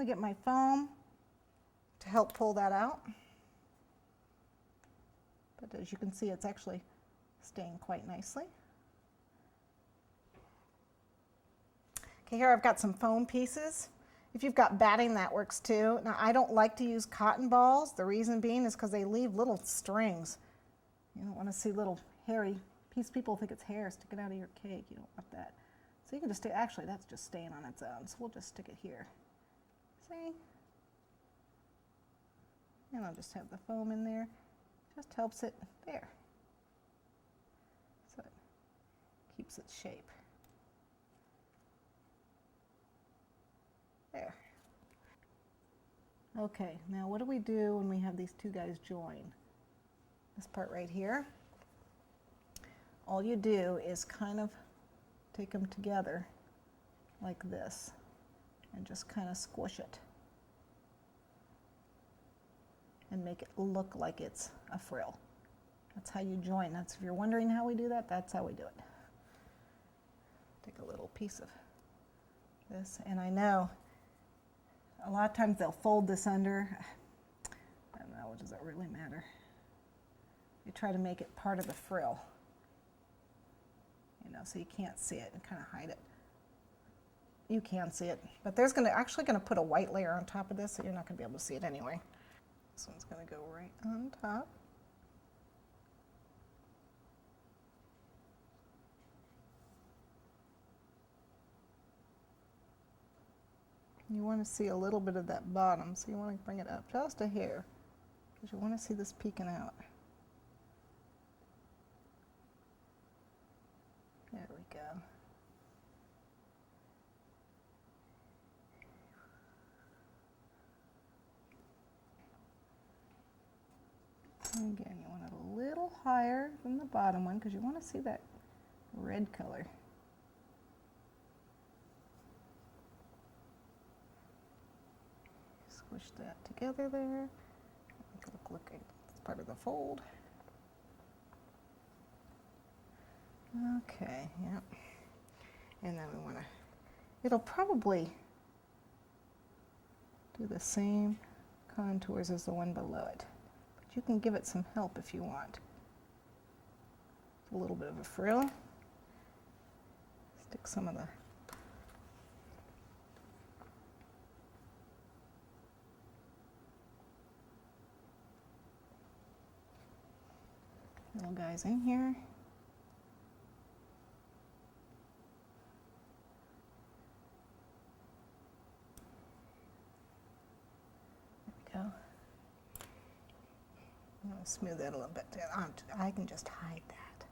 to get my foam to help pull that out. But as you can see, it's actually staying quite nicely. Okay, here I've got some foam pieces. If you've got batting, that works too. Now, I don't like to use cotton balls. The reason being is because they leave little strings. You don't want to see little hairy pieces. People think it's hair sticking out of your cake. You don't want that. So you can just stay, actually that's just staying on its own. So we'll just stick it here. See? And I'll just have the foam in there. Just helps it there. So it keeps its shape. There. Okay, now what do we do when we have these two guys join? This part right here. All you do is kind of take them together like this and just kind of squish it and make it look like it's a frill. That's how you join. That's, if you're wondering how we do that, that's how we do it. Take a little piece of this, and I know a lot of times they'll fold this under. I don't know, does that really matter? You try to make it part of the frill, you know, so you can't see it and kind of hide it. You can see it, but there's actually going to put a white layer on top of this, so you're not going to be able to see it anyway. This one's going to go right on top. You want to see a little bit of that bottom, so you want to bring it up just a hair, because you want to see this peeking out. There we go. And again, you want it a little higher than the bottom one, because you want to see that red color. Squish that together there. Make it look like it's part of the fold. Okay, yep. And then we want to, it'll probably do the same contours as the one below it. But you can give it some help if you want. A little bit of a frill. Stick some of the little guys in here. There we go. I'm going to smooth that a little bit. I can just hide that.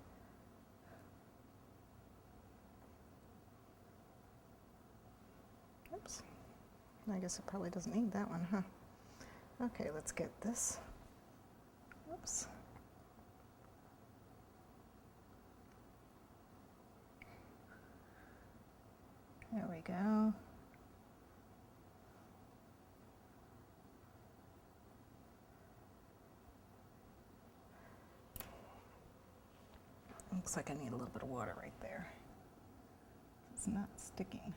Oops. I guess it probably doesn't need that one, huh? Okay, let's get this. Oops. There we go. Looks like I need a little bit of water right there. It's not sticking.